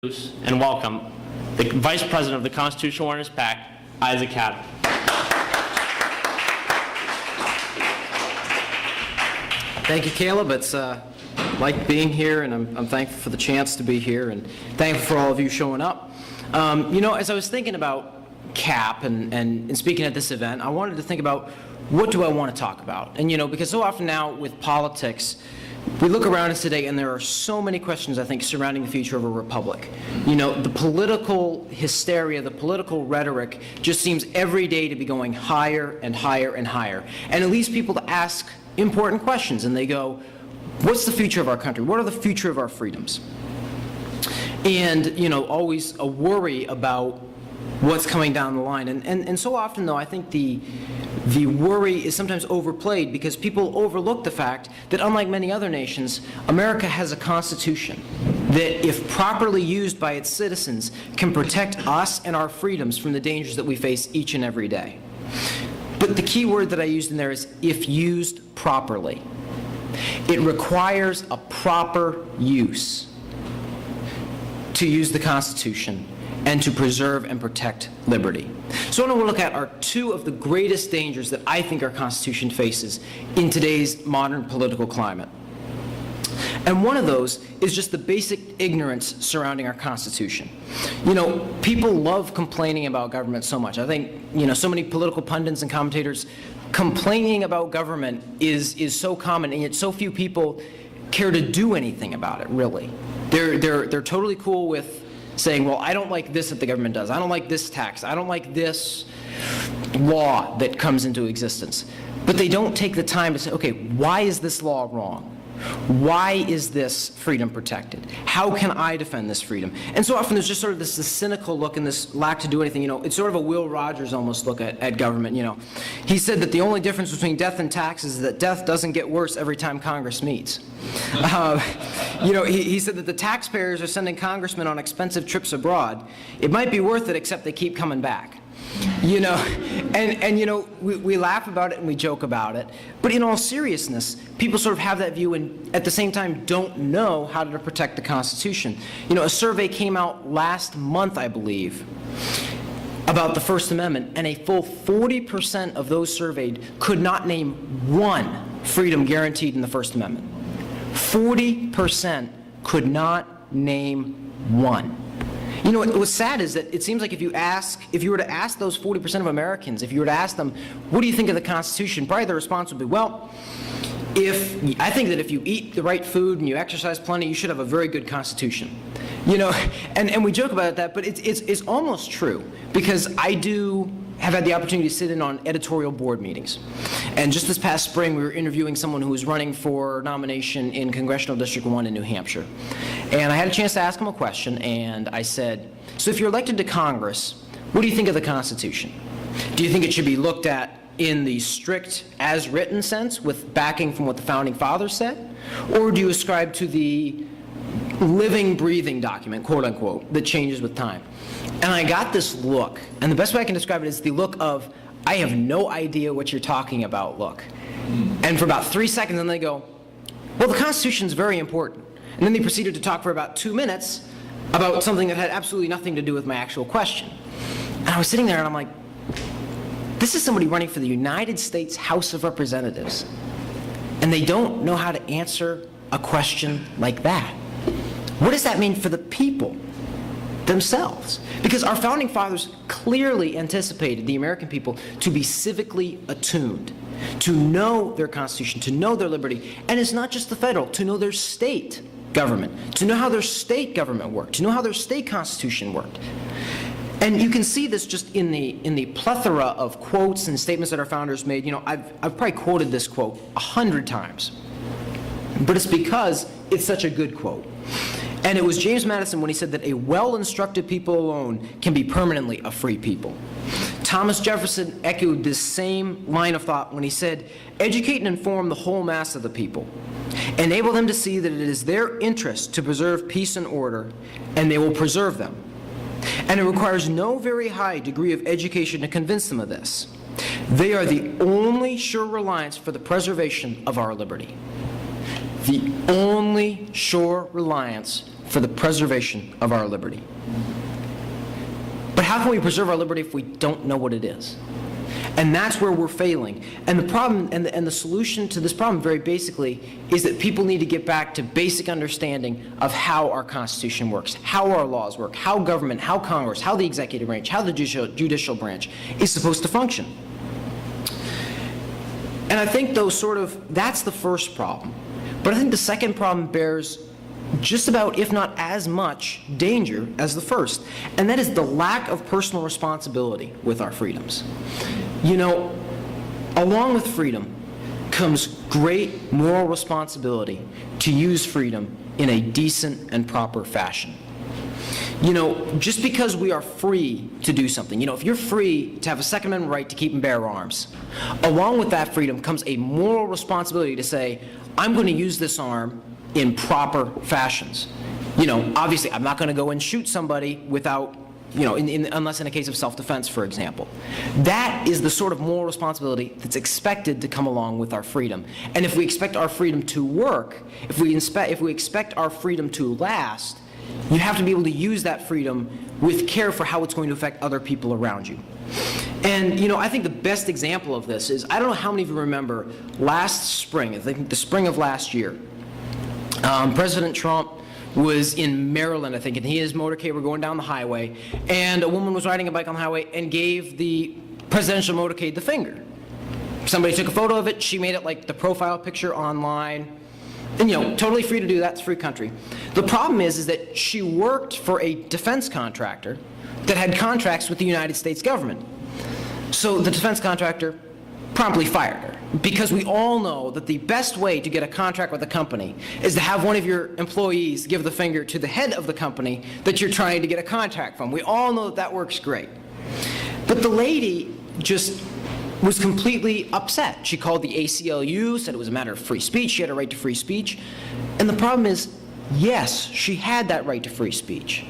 and welcome the Vice President of the Constitutional Awareness Pact, Hadam. Thank you, Caleb. It's like being here, and I'm thankful for the chance to be here, and thankful for all of you showing up. As I was thinking about CAP and speaking at this event, I wanted to think about what do I want to talk about? And because so often now with politics, we look around us today and there are so many questions, I think, surrounding the future of a republic. The political hysteria, the political rhetoric just seems every day to be going higher and higher and higher. And it leads people to ask important questions, and they go, what's the future of our country? What are the future of our freedoms? And, always a worry about what's coming down the line. And so often, though, I think the worry is sometimes overplayed because people overlook the fact that, unlike many other nations, America has a constitution that, if properly used by its citizens, can protect us and our freedoms from the dangers that we face each and every day. But the key word that I used in there is if used properly. It requires a proper use to use the Constitution and to preserve and protect liberty. So what I want to look at are two of the greatest dangers that I think our Constitution faces in today's modern political climate. And one of those is just the basic ignorance surrounding our Constitution. People love complaining about government so much. I think, so many political pundits and commentators complaining about government is so common, and yet so few people care to do anything about it, really. They're totally cool with saying, well, I don't like this that the government does. I don't like this tax. I don't like this law that comes into existence. But they don't take the time to say, okay, why is this law wrong? Why is this freedom protected? How can I defend this freedom? And so often there's just sort of this cynical look and this lack to do anything. It's sort of a Will Rogers almost look at government. He said that the only difference between death and taxes is that death doesn't get worse every time Congress meets. He said that the taxpayers are sending congressmen on expensive trips abroad. It might be worth it, except they keep coming back. We laugh about it and we joke about it, but in all seriousness, people sort of have that view and at the same time don't know how to protect the Constitution. A survey came out last month, I believe, about the First Amendment, and a full 40% of those surveyed could not name one freedom guaranteed in the First Amendment. 40% could not name one. What's sad is that it seems like if you were to ask those 40% of Americans, if you were to ask them, what do you think of the Constitution? Probably their response would be, well, I think that if you eat the right food and you exercise plenty, you should have a very good Constitution. And we joke about that, but it's almost true, because I have had the opportunity to sit in on editorial board meetings. And just this past spring, we were interviewing someone who was running for nomination in Congressional District 1 in New Hampshire. And I had a chance to ask him a question, and I said, so if you're elected to Congress, what do you think of the Constitution? Do you think it should be looked at in the strict as-written sense, with backing from what the Founding Fathers said? Or do you ascribe to the living, breathing document, quote unquote, that changes with time? And I got this look, and the best way I can describe it is the look of, I have no idea what you're talking about look. And for about 3 seconds, then they go, well, the Constitution's very important. And then they proceeded to talk for about 2 minutes about something that had absolutely nothing to do with my actual question. And I was sitting there and I'm like, this is somebody running for the United States House of Representatives, and they don't know how to answer a question like that. What does that mean for the people themselves? Because our Founding Fathers clearly anticipated the American people to be civically attuned, to know their Constitution, to know their liberty, and it's not just the federal, to know their state government, to know how their state government worked, to know how their state constitution worked. And you can see this just in the plethora of quotes and statements that our founders made. I've probably quoted this quote 100 times, but it's because it's such a good quote. And it was James Madison when he said that a well-instructed people alone can be permanently a free people. Thomas Jefferson echoed this same line of thought when he said, educate and inform the whole mass of the people. Enable them to see that it is their interest to preserve peace and order, and they will preserve them. And it requires no very high degree of education to convince them of this. They are the only sure reliance for the preservation of our liberty. The only sure reliance for the preservation of our liberty. But how can we preserve our liberty if we don't know what it is? And that's where we're failing. And the problem, and the solution to this problem, very basically, is that people need to get back to basic understanding of how our Constitution works, how our laws work, how government, how Congress, how the executive branch, how the judicial branch is supposed to function. And I think, though, that's the first problem. But I think the second problem bears just about, if not as much, danger as the first, and that is the lack of personal responsibility with our freedoms. You know, along with freedom comes great moral responsibility to use freedom in a decent and proper fashion. You know, just because we are free to do something, you know, if you're free to have a Second Amendment right to keep and bear arms, along with that freedom comes a moral responsibility to say, I'm going to use this arm in proper fashions. You know, obviously, I'm not going to go and shoot somebody without, you know, unless in a case of self-defense, for example. That is the sort of moral responsibility that's expected to come along with our freedom. And if we expect our freedom to work, if we expect our freedom to last, you have to be able to use that freedom with care for how it's going to affect other people around you. And, you know, I think the best example of this is, I don't know how many of you remember last spring, I think the spring of last year, President Trump was in Maryland, I think, and he and his motorcade were going down the highway, and a woman was riding a bike on the highway and gave the presidential motorcade the finger. Somebody took a photo of it, she made it like the profile picture online, and, you know, totally free to do that, it's a free country. The problem is that she worked for a defense contractor that had contracts with the United States government. So the defense contractor promptly fired her, because we all know that the best way to get a contract with a company is to have one of your employees give the finger to the head of the company that you're trying to get a contract from. We all know that works great. But the lady just was completely upset. She called the ACLU, said it was a matter of free speech, she had a right to free speech. And the problem is, yes, she had that right to free speech.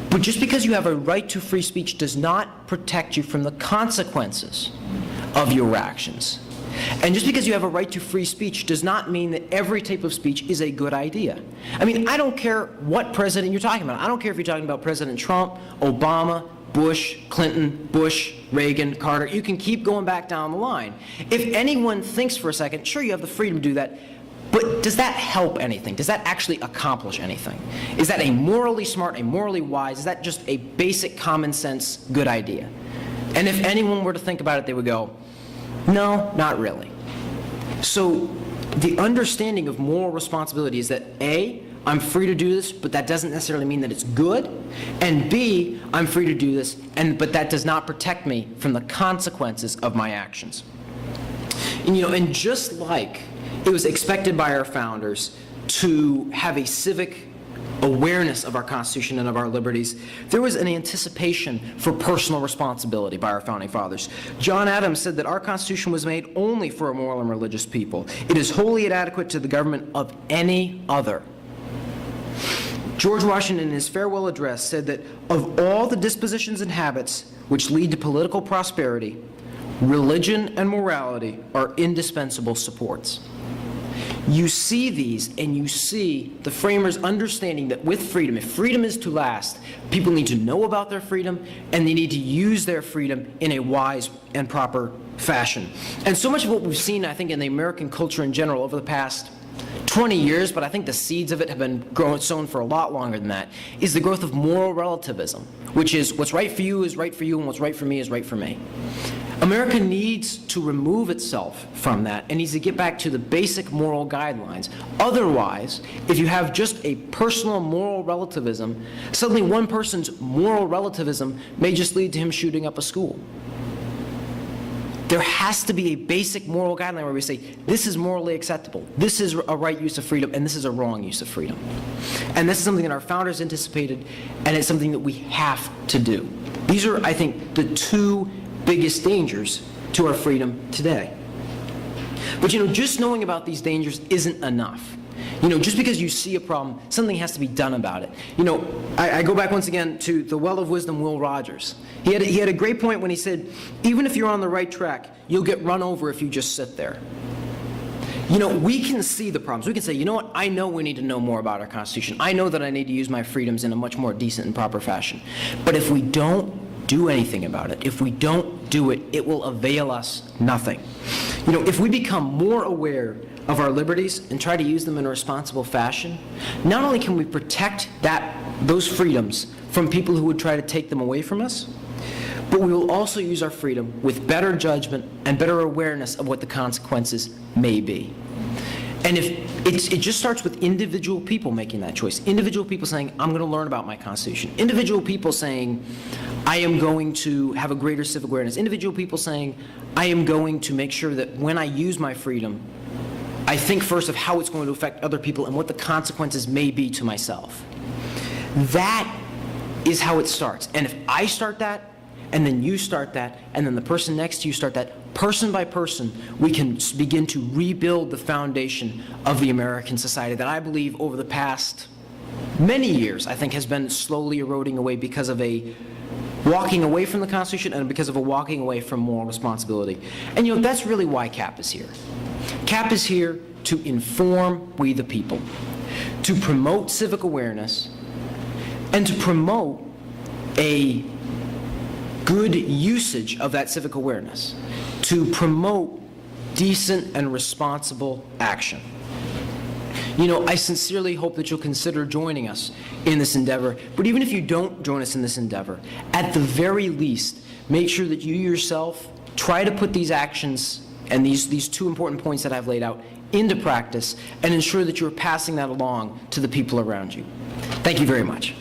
But just because you have a right to free speech does not protect you from the consequences of your actions. And just because you have a right to free speech does not mean that every type of speech is a good idea. I mean, I don't care what president you're talking about. I don't care if you're talking about President Trump, Obama, Bush, Clinton, Bush, Reagan, Carter. You can keep going back down the line. If anyone thinks for a second, sure, you have the freedom to do that, but does that help anything? Does that actually accomplish anything? Is that a morally smart, a morally wise, is that just a basic common sense good idea? And if anyone were to think about it, they would go, no, not really. So the understanding of moral responsibility is that A, I'm free to do this, but that doesn't necessarily mean that it's good, and B, I'm free to do this, but that does not protect me from the consequences of my actions. And, you know, and just like it was expected by our founders to have a civic awareness of our Constitution and of our liberties, there was an anticipation for personal responsibility by our founding fathers. John Adams said that our Constitution was made only for a moral and religious people. It is wholly inadequate to the government of any other. George Washington, in his farewell address, said that of all the dispositions and habits which lead to political prosperity, religion and morality are indispensable supports. You see these, and you see the framers understanding that with freedom, if freedom is to last, people need to know about their freedom, and they need to use their freedom in a wise and proper fashion. And so much of what we've seen, I think, in the American culture in general over the past 20 years, but I think the seeds of it have been sown for a lot longer than that, is the growth of moral relativism, which is what's right for you is right for you, and what's right for me is right for me. America needs to remove itself from that and needs to get back to the basic moral guidelines. Otherwise, if you have just a personal moral relativism, suddenly one person's moral relativism may just lead to him shooting up a school. There has to be a basic moral guideline where we say, this is morally acceptable, this is a right use of freedom, and this is a wrong use of freedom. And this is something that our founders anticipated, and it's something that we have to do. These are, I think, the two biggest dangers to our freedom today. But, you know, just knowing about these dangers isn't enough. You know, just because you see a problem, something has to be done about it. You know, I go back once again to the well of wisdom, Will Rogers. He had a great point when he said, even if you're on the right track, you'll get run over if you just sit there. We can see the problems. We can say, you know what, I know we need to know more about our Constitution. I know that I need to use my freedoms in a much more decent and proper fashion. But if we don't do anything about it, if we don't do it, it will avail us nothing. If we become more aware of our liberties and try to use them in a responsible fashion, not only can we protect those freedoms from people who would try to take them away from us, but we will also use our freedom with better judgment and better awareness of what the consequences may be. And it just starts with individual people making that choice. Individual people saying, I'm going to learn about my Constitution. Individual people saying, I am going to have a greater civic awareness. Individual people saying, I am going to make sure that when I use my freedom, I think first of how it's going to affect other people and what the consequences may be to myself. That is how it starts. And if I start that, and then you start that, and then the person next to you start that, person by person, we can begin to rebuild the foundation of the American society that I believe over the past many years, I think, has been slowly eroding away because of a walking away from the Constitution and because of a walking away from moral responsibility. And that's really why CAP is here. CAP is here to inform we the people, to promote civic awareness, and to promote a good usage of that civic awareness, to promote decent and responsible action. I sincerely hope that you'll consider joining us in this endeavor, but even if you don't join us in this endeavor, at the very least, make sure that you yourself try to put these actions and these two important points that I've laid out into practice and ensure that you're passing that along to the people around you. Thank you very much.